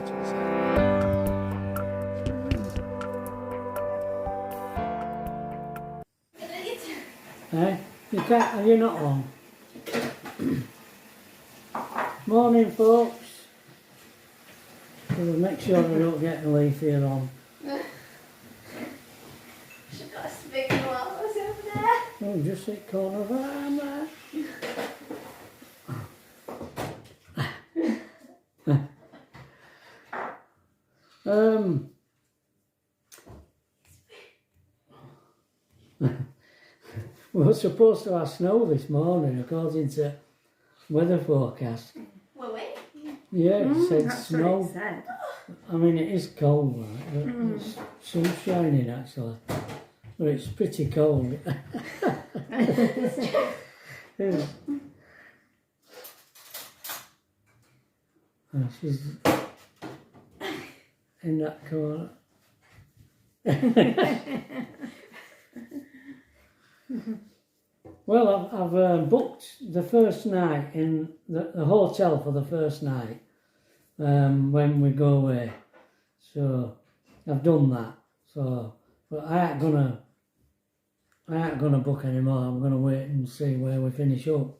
exactly the same. Eh? You can't, are you not on? Morning, folks. We'll make sure we don't get a leaf here on. She's got a big flowers over there. Oh, just sit corner of her arm there. We were supposed to have snow this morning according to weather forecast. Were we? Yeah, it said That's snow. what it said. I mean, it is cold, right? But it's sun's shining actually, but it's pretty cold. Yeah. And she's in that corner. Well, I've booked the first night in the hotel for the first night when we go away. So I've done that. So, but I ain't gonna book any more. I'm gonna wait and see where we finish up.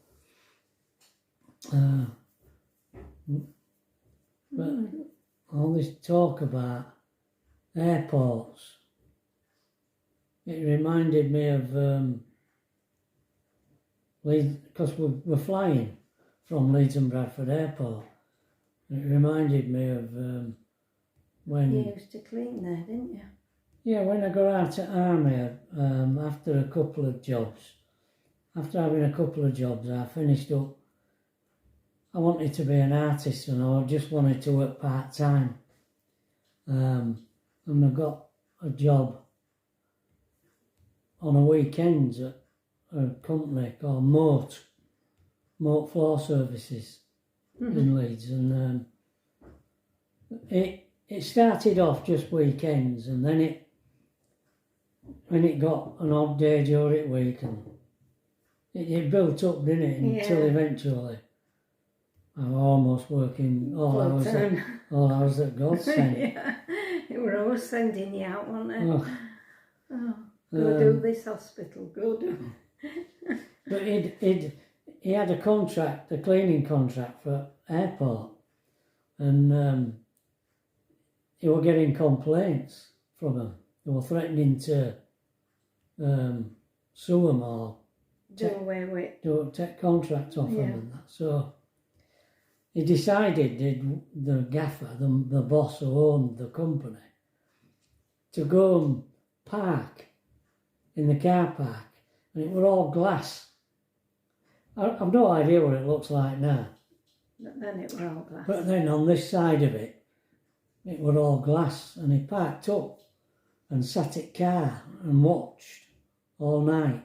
But all this talk about airports, it reminded me of Leeds, because we're flying from Leeds and Bradford Airport. It reminded me of when... You used to clean there, didn't you? Yeah, when I got out of army, after a couple of jobs, after having a couple of jobs, I finished up. I wanted to be an artist and I just wanted to work part-time. And I got a job on a weekend at a company called Moat Floor Services in Leeds. And it started off just weekends, and then when it got an odd day during the week, and it built up, didn't it, until eventually I was almost working all hours that God sent. Yeah, they were always sending you out, weren't they? Oh. Go do this hospital, go do. But he had a contract, a cleaning contract for airport, and he were getting complaints from them. They were threatening to sue him or take contract off him and that. So he decided, the gaffer, the boss who owned the company, to go and park in the car park, and it were all glass. I've no idea what it looks like now. But then it were all glass. But then on this side of it, it were all glass, and he parked up and sat at car and watched all night.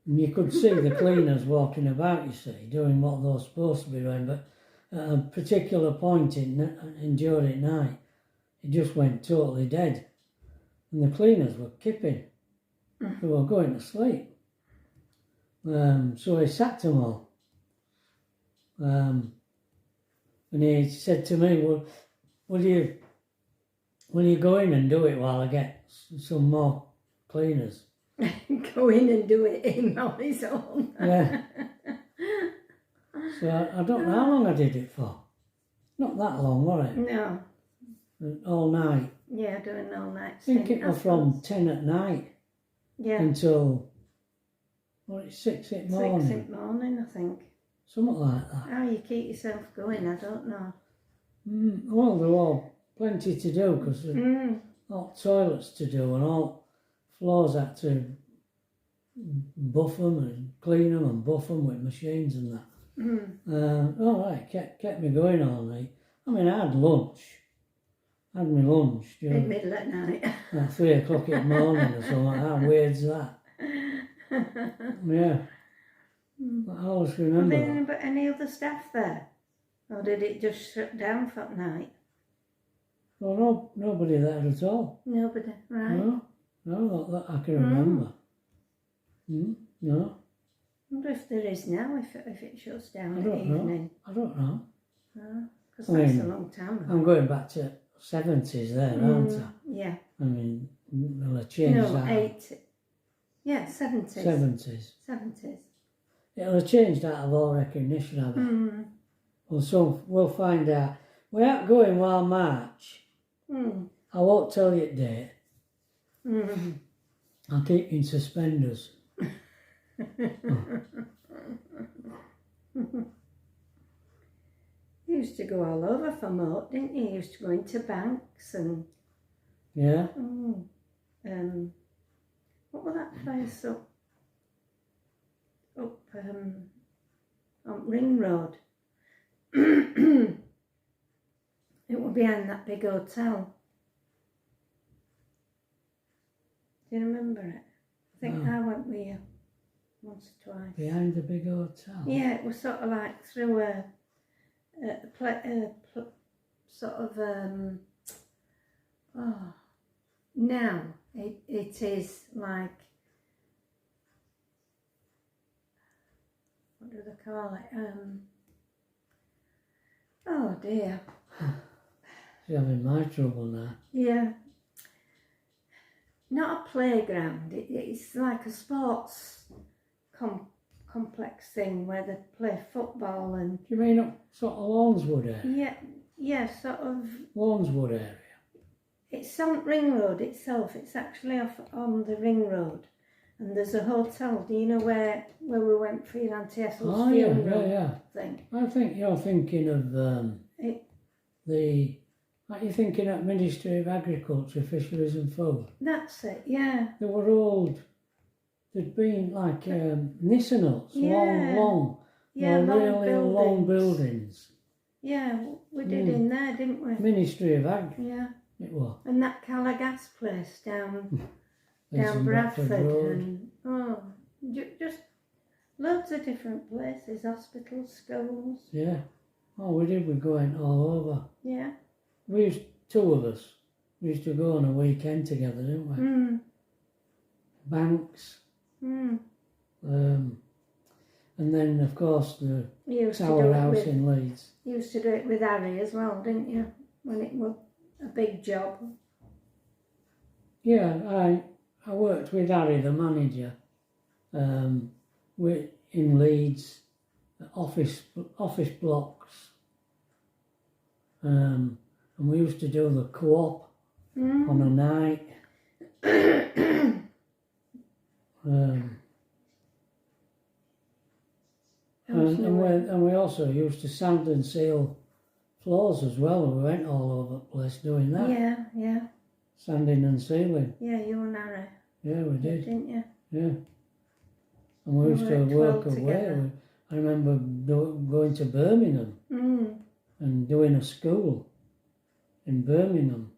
And you could see the cleaners walking about, you see, doing what they were supposed to be doing, but at a particular point during night, it just went totally dead. And the cleaners were kipping. They were going to sleep. So he sacked them all. And he said to me, well, will you go in and do it while I get some more cleaners? Go in and do it him on his own. Yeah. So I don't know how long I did it for. Not that long, was it? No. All night. Yeah, doing all night. I think it was from 10 at night until, 6 in the morning? 6 in the morning, I think. Something like that. How you keep yourself going, I don't know. Well, there were plenty to do, because there were all toilets to do and all floors had to buff them and clean them and buff them with machines and that. All right, kept me going all night. I mean, I had lunch. I had my lunch In the middle of the night. at 3 o'clock in the morning or something. How weird's that? Yeah. I always remember that. But any other staff there? Or did it just shut down for the night? Well, no, nobody there at all. Nobody, right? No, not that I can remember. No. I wonder if there is now, if it shuts down I in the don't know. evening. I don't know. Because Because I that's mean, a long time ago. I'm going back to 70s there, aren't I? Yeah. I mean, they'll have changed No, that. 80. Yeah, 70s. 70s. 70s. It'll have changed out of all recognition, have it? Mm. Well, so we'll find out. We aren't going while March. Mm. I won't tell you the date. Mm. I'll keep you in suspenders. You used to go all over for moat, didn't you? You used to go into banks and... Yeah? What was that place up on Ring Road? It was behind that big hotel. Do you remember it? I think No. I went with you once or twice. Behind the big hotel? Yeah, it was sort of like through now it is like, what do they call it? Oh dear. You're having my trouble now. Yeah. Not a playground, it's like a sports complex thing where they play football and... Do you mean up sort of Lawnswood area? Yeah, sort of... Lawnswood area? It's on Ring Road itself, it's actually off on the Ring Road. And there's a hotel, do you know where we went for your Auntie Essel's funeral thing? I think you're thinking of Aren't you thinking of Ministry of Agriculture, Fisheries and Food? That's it, yeah. They were old. There'd been like Nissen huts, Yeah. long, long buildings. Yeah, we did in there, didn't we? Ministry of Ag. Yeah. It was. And that Calagas place down In Bradford Road. and just loads of different places, hospitals, schools. Yeah. Oh, we went all over. Yeah. Two of us, we used to go on a weekend together, didn't we? Mm. Banks. Mm. And then, of course, the You used to Tower do it House with, in Leeds. you used to do it with Harry as well, didn't you? When it was a big job. Yeah, I worked with Harry, the manager, in Leeds, office blocks, and we used to do the co-op on a night. And we also used to sand and seal floors as well. We went all over the place doing that. Yeah. Sanding and sealing. Yeah, you and Harry. Yeah, we did. Didn't you? Yeah. And we used to worked work well away. together. I remember going to Birmingham and doing a school in Birmingham.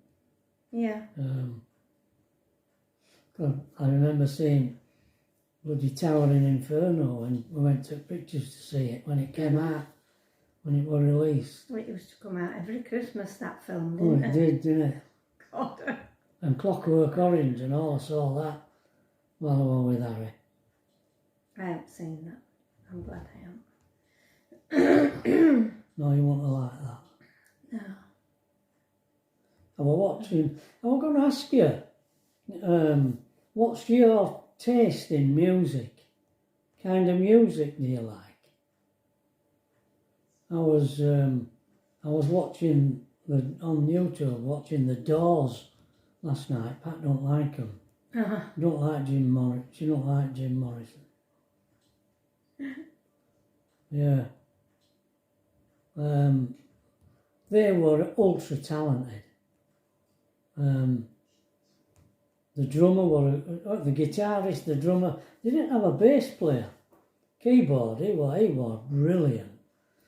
Yeah. I remember seeing bloody Towering Inferno, and we went to pictures to see it when it came out, when it was released. Well, it used to come out every Christmas, that film, Oh, didn't it did, didn't it? God. And Clockwork Orange and all, I saw that while I was with Harry. I haven't seen that. I'm glad I haven't. No, you won't like that. No. I was going to ask you, what's your taste in music? Kind of music do you like? I was watching on YouTube, watching The Doors last night. Pat don't like them. Don't like Jim Morrison. She don't like Jim Morrison. Yeah. They were ultra talented. The drummer the guitarist, the drummer. They didn't have a bass player. Keyboard. He was brilliant.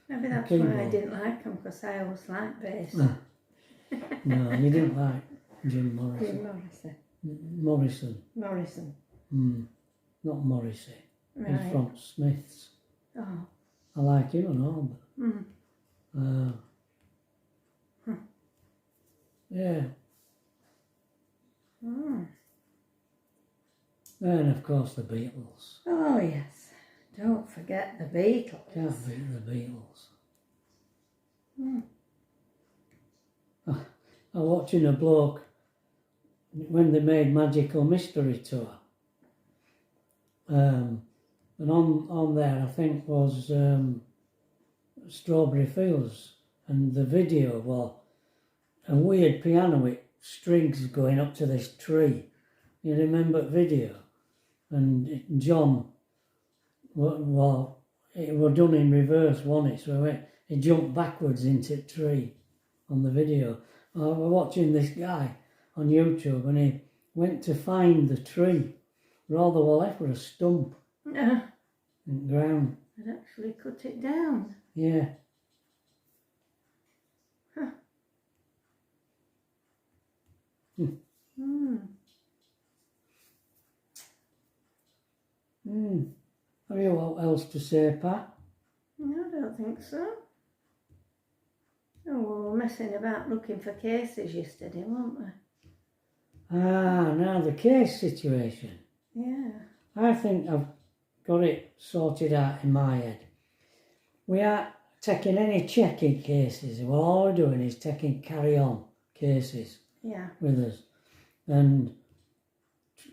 Maybe that's why I didn't like him, because I always liked bass. No, you didn't like Jim Morrison. Jim Morrison. Morrison. Morrison. Not Morrissey. Right. He's from Smiths. Oh. I like him and all, but yeah. And of course the Beatles. Oh yes. Don't forget the Beatles. Can't beat the Beatles. I was watching a bloke when they made Magical Mystery Tour. And on there, I think, was Strawberry Fields, and the video was a weird piano with strings going up to this tree. You remember the video? And John, well, it was done in reverse, wasn't it? So he jumped backwards into the tree on the video. I was watching this guy on YouTube, and he went to find the tree. Rather well left for a stump in the ground. I'd actually cut it down. Yeah. Huh. Have you what else to say, Pat? No, I don't think so. Oh, we were messing about looking for cases yesterday, weren't we? Now the case situation. Yeah. I think I've got it sorted out in my head. We aren't taking any checking cases. All we're doing is taking carry-on cases with us. And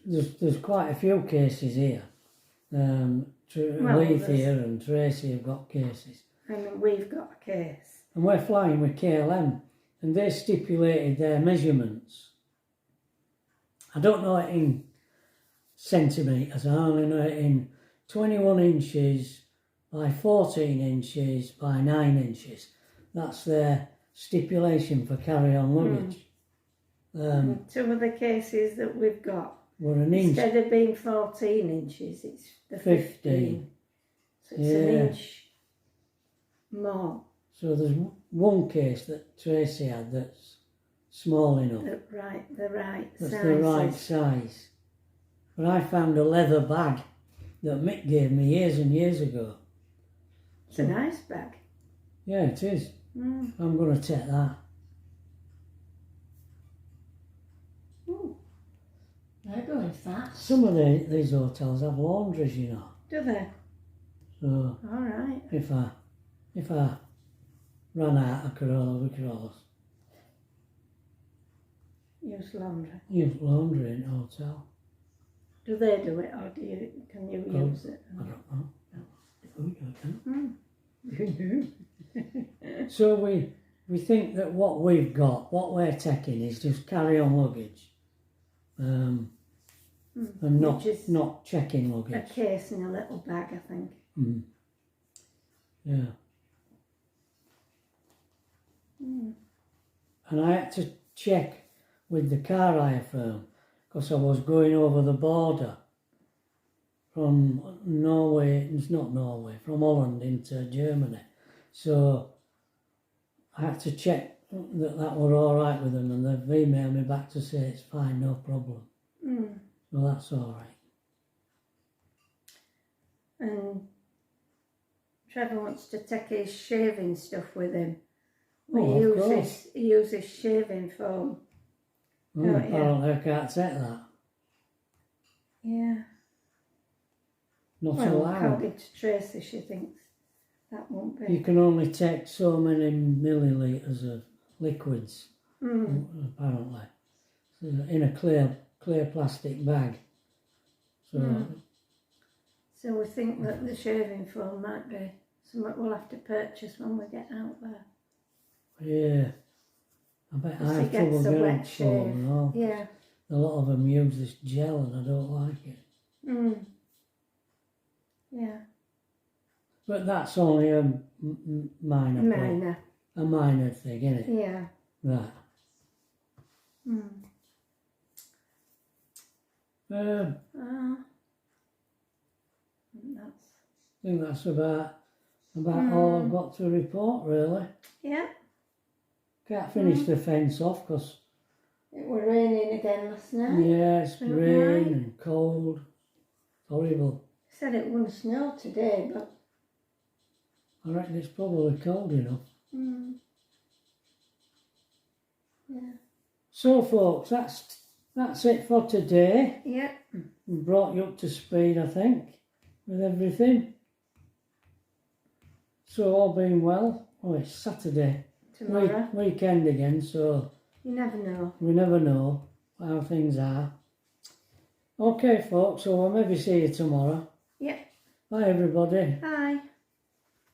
there's quite a few cases here. Leith here and Tracy have got cases. And we've got a case. And we're flying with KLM, and they stipulated their measurements. I don't know it in centimetres, I only know it in 21 inches by 14 inches by 9 inches. That's their stipulation for carry-on luggage. Two of the cases that we've got, were an inch. Instead of being 14 inches, it's the 15. So it's an inch more. So there's one case that Tracy had that's small enough. The right That's size. the right size. But I found a leather bag that Mick gave me years and years ago. It's a nice bag. Yeah, it is. I'm going to take that. Ooh, they're going fast. Some of these hotels have laundries, you know. Do they? So All right. if I ran out, I could always Use laundry. use laundry in a hotel. Do they do it, or can you use it? I don't know. So we think that what we've got, what we're taking, is just carry-on luggage, and not check-in luggage. A case in a little bag, I think. Yeah. And I had to check with the car hire firm because I was going over the border from Norway, it's not Norway, from Holland into Germany. So I had to check that were all right with them, and they've emailed me back to say it's fine, no problem. So that's all right. And Trevor wants to take his shaving stuff with him. He uses shaving foam. Apparently I can't take that. Yeah. Not Well, allowed. according to Tracy, she thinks that won't be. You can only take so many millilitres of liquids, apparently, so in a clear plastic bag. So we think that the shaving foam might be something we'll have to purchase when we get out there. Yeah. I bet I have He gets trouble a getting wet foam shave. and all. Yeah. A lot of them use this gel and I don't like it. Yeah. But that's only a minor thing, isn't it? Yeah. That. I think that's about all I've got to report, really. Yeah. Can't finish the fence off because It was raining again last night. yeah, it's Last rain night. and cold. Horrible. Said it wouldn't snow today, but I reckon it's probably cold enough. yeah. So, folks, that's it for today. Yeah. We brought you up to speed, I think, with everything. So, all being well. Oh, it's Saturday. Tomorrow. Weekend again, so You never know. We never know how things are. Okay, folks, so we'll maybe see you tomorrow. Yep. Bye, everybody. Bye.